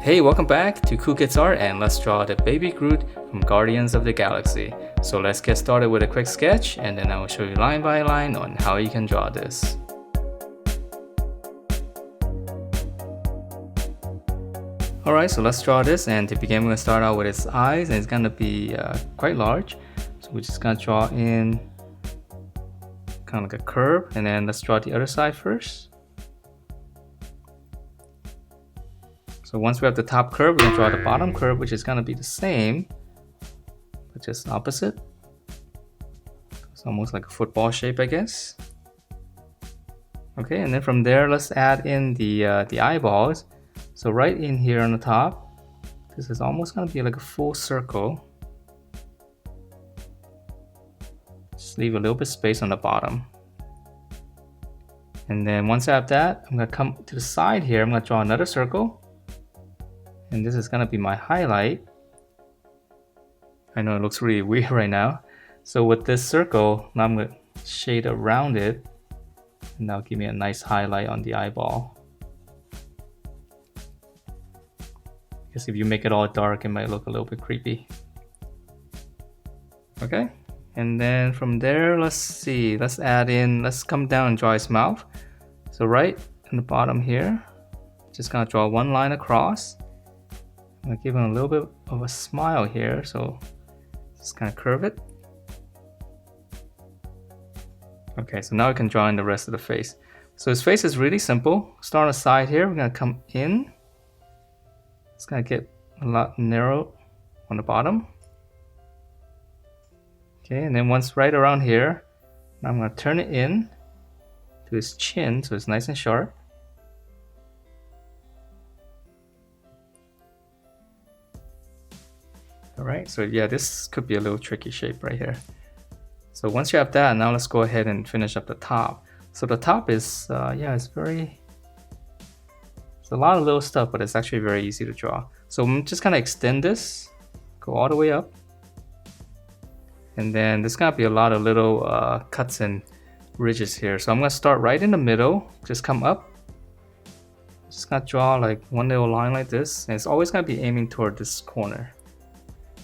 Hey, welcome back to Cool Kids Art, and let's draw the Baby Groot from Guardians of the Galaxy. So let's get started with a quick sketch, and then I will show you line by line on how you can draw this. Alright, so let's draw this, and to begin we're going to start out with its eyes, and it's going to be quite large. So we're just going to draw in kind of like a curve, and then let's draw the other side first. So once we have the top curve, we're going to draw the bottom curve, which is going to be the same, but just opposite. It's almost like a football shape, I guess. Okay, and then from there, let's add in the eyeballs. So right in here on the top, this is almost going to be like a full circle. Just leave a little bit of space on the bottom. And then once I have that, I'm going to come to the side here. I'm going to draw another circle. And this is going to be my highlight. I know it looks really weird right now. So with this circle, now I'm going to shade around it. And that'll give me a nice highlight on the eyeball. Because if you make it all dark, it might look a little bit creepy. Okay. And then from there, let's come down and draw his mouth. So right in the bottom here, just gonna draw one line across. I'm gonna give him a little bit of a smile here, so just kind of curve it. Okay, so now we can draw in the rest of the face. So his face is really simple. Start on the side here, we're gonna come in. It's gonna get a lot narrow on the bottom. Okay, and then once right around here, now I'm gonna turn it in to his chin so it's nice and sharp. Alright, so yeah, this could be a little tricky shape right here. So once you have that, now let's go ahead and finish up the top. So the top is, it's a lot of little stuff, but it's actually very easy to draw. So I'm just gonna extend this, go all the way up. And then there's gonna be a lot of little cuts and ridges here. So I'm gonna start right in the middle, just come up. Just gonna draw like one little line like this, and it's always gonna be aiming toward this corner.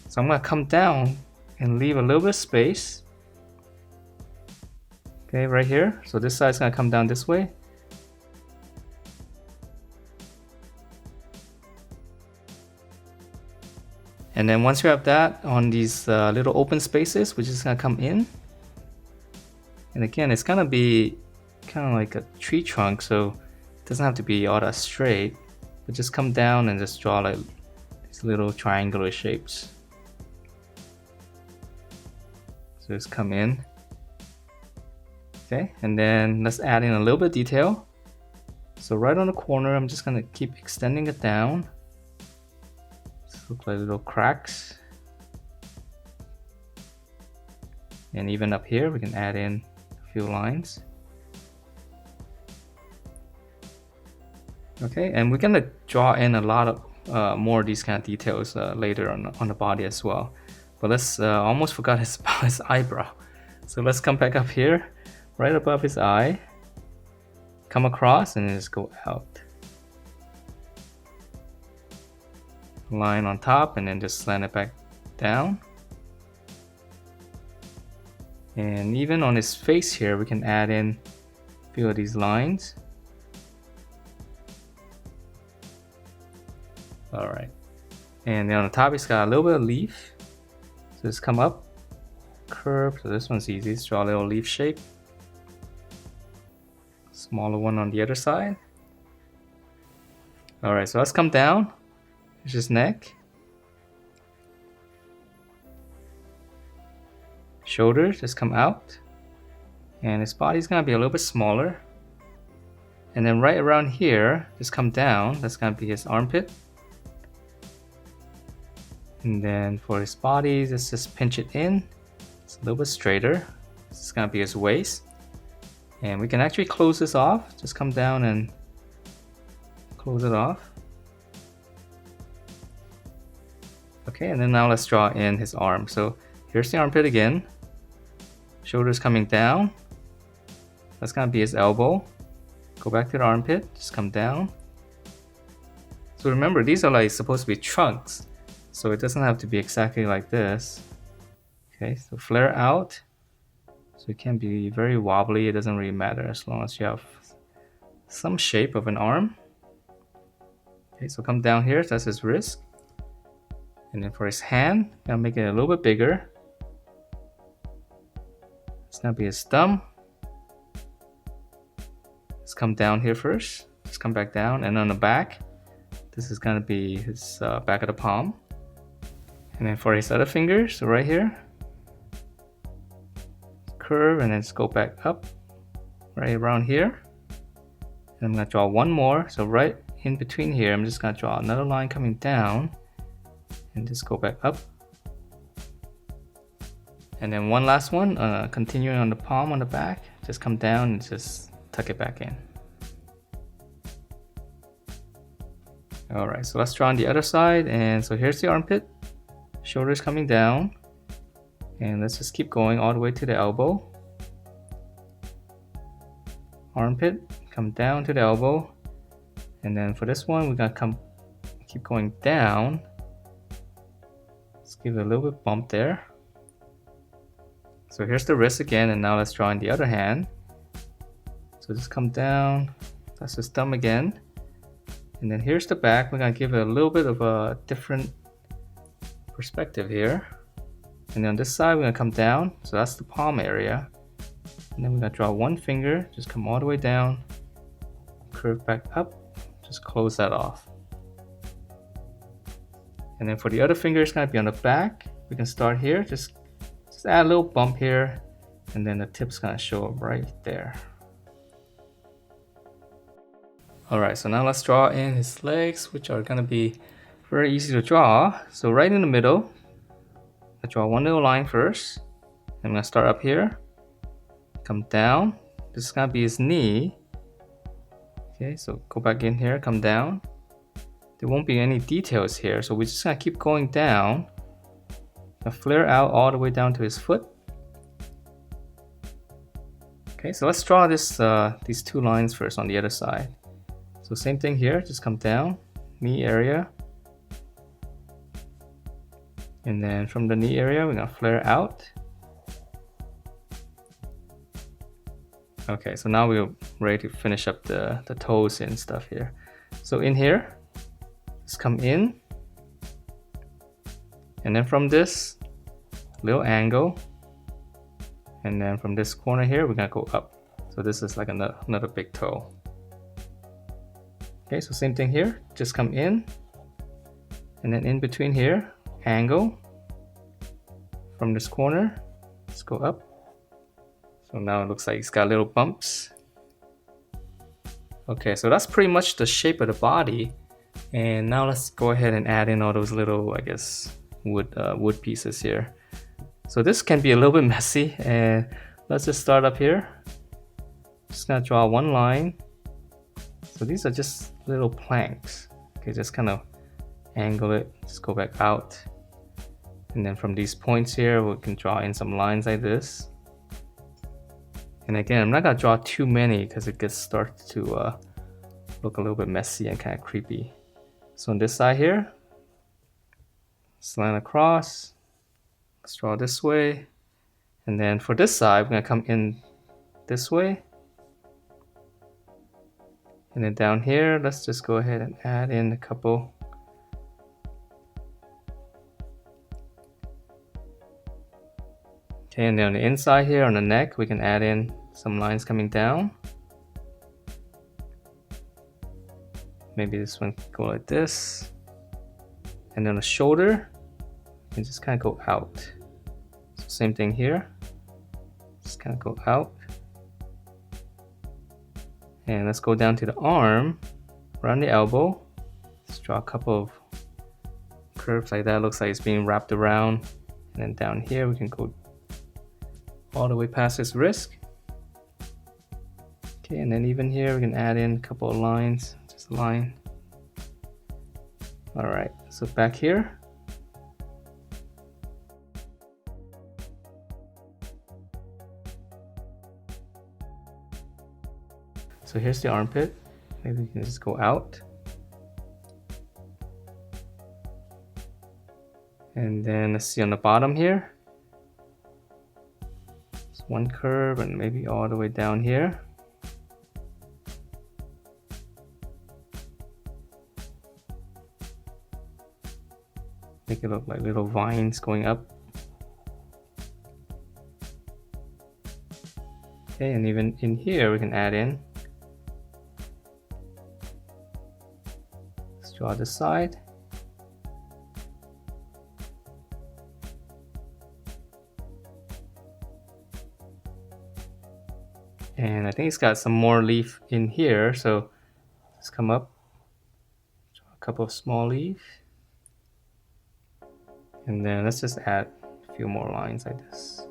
So I'm gonna come down and leave a little bit of space. Okay, right here. So this side's gonna come down this way. And then once you have that on these little open spaces, we're just gonna come in. And again, it's gonna be kind of like a tree trunk, so it doesn't have to be all that straight. But just come down and just draw like these little triangular shapes. So just come in. Okay, and then let's add in a little bit of detail. So right on the corner, I'm just gonna keep extending it down. Just look like little cracks. And even up here, we can add in a few lines. Okay, and we're gonna draw in a lot of more of these kind of details later on the body as well. But let's almost forgot about his eyebrow. So let's come back up here, right above his eye, come across and just go out. Line on top and then just slant it back down. And even on his face here, we can add in a few of these lines. Alright. And then on the top, he's got a little bit of leaf. So just come up, curve. So this one's easy. Just draw a little leaf shape. Smaller one on the other side. Alright, so let's come down. Here's his neck. Shoulders just come out. And his body's gonna be a little bit smaller. And then right around here, just come down. That's gonna be his armpit. And then for his body, let's just pinch it in. It's a little bit straighter. This is gonna be his waist. And we can actually close this off. Just come down and close it off. Okay, and then now let's draw in his arm. So here's the armpit again. Shoulders coming down. That's gonna be his elbow. Go back to the armpit, just come down. So remember, these are like supposed to be chunks, so it doesn't have to be exactly like this. Okay, so flare out. So it can be very wobbly, it doesn't really matter as long as you have some shape of an arm. Okay, so come down here, that's his wrist. And then for his hand, I'll make it a little bit bigger. It's gonna be his thumb. Let's come down here first. Let's come back down, and on the back, this is gonna be his back of the palm. And then for his other fingers, so right here, curve and then just go back up, right around here. And I'm gonna draw one more. So right in between here, I'm just gonna draw another line coming down and just go back up. And then one last one, continuing on the palm on the back, just come down and just tuck it back in. Alright, so let's draw on the other side. And so here's the armpit, shoulders coming down. And let's just keep going all the way to the elbow. Armpit, come down to the elbow. And then for this one, we're gonna keep going down. Let's give it a little bit bump there. So here's the wrist again, and now let's draw in the other hand. So just come down, that's his thumb again. And then here's the back, we're gonna give it a little bit of a different perspective here. And then on this side, we're gonna come down, so that's the palm area. And then we're gonna draw one finger, just come all the way down, curve back up, just close that off. And then for the other finger, it's gonna be on the back. We can start here, just add a little bump here, and then the tip's gonna show up right there. Alright, so now let's draw in his legs, which are gonna be very easy to draw. So right in the middle, I draw one little line first. I'm gonna start up here, come down. This is gonna be his knee. Okay, so go back in here, come down. There won't be any details here, so we're just gonna keep going down. Gonna flare out all the way down to his foot. Okay, so let's draw this these two lines first on the other side. So same thing here, just come down, knee area. And then from the knee area, we're gonna flare out. Okay, so now we're ready to finish up the toes and stuff here. So in here, just come in. And then from this little angle, and then from this corner here, we're gonna go up. So this is like another big toe. Okay, so same thing here, just come in. And then in between here, angle. From this corner, let's go up. So now it looks like it's got little bumps. Okay, so that's pretty much the shape of the body. And now let's go ahead and add in all those little, I guess, wood pieces here. So this can be a little bit messy, and let's just start up here. Just gonna draw one line. So these are just little planks. Okay, just kind of angle it, just go back out. And then from these points here, we can draw in some lines like this. And again, I'm not gonna draw too many because it starts to look a little bit messy and kind of creepy. So on this side here, let's line across. Let's draw this way. And then for this side, we're gonna come in this way. And then down here, let's just go ahead and add in a couple. Okay, and then on the inside here, on the neck, we can add in some lines coming down. Maybe this one can go like this. And then the shoulder, you can just kind of go out. So same thing here. Just kind of go out. And let's go down to the arm, around the elbow. Let's draw a couple of curves like that. Looks like it's being wrapped around. And then down here, we can go all the way past his wrist. Okay, and then even here, we can add in a couple of lines, just a line. All right, so back here. So here's the armpit. Maybe we can just go out. And then let's see on the bottom here. It's one curve and maybe all the way down here. Make it look like little vines going up. Okay, and even in here we can add in. Let's draw this side. And I think it's got some more leaf in here, so let's come up, draw a couple of small leaves. And then let's just add a few more lines like this.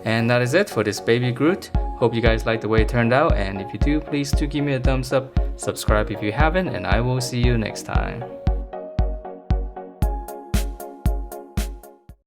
And that is it for this Baby Groot. Hope you guys like the way it turned out, and if you do, please do give me a thumbs up, subscribe if you haven't, and I will see you next time.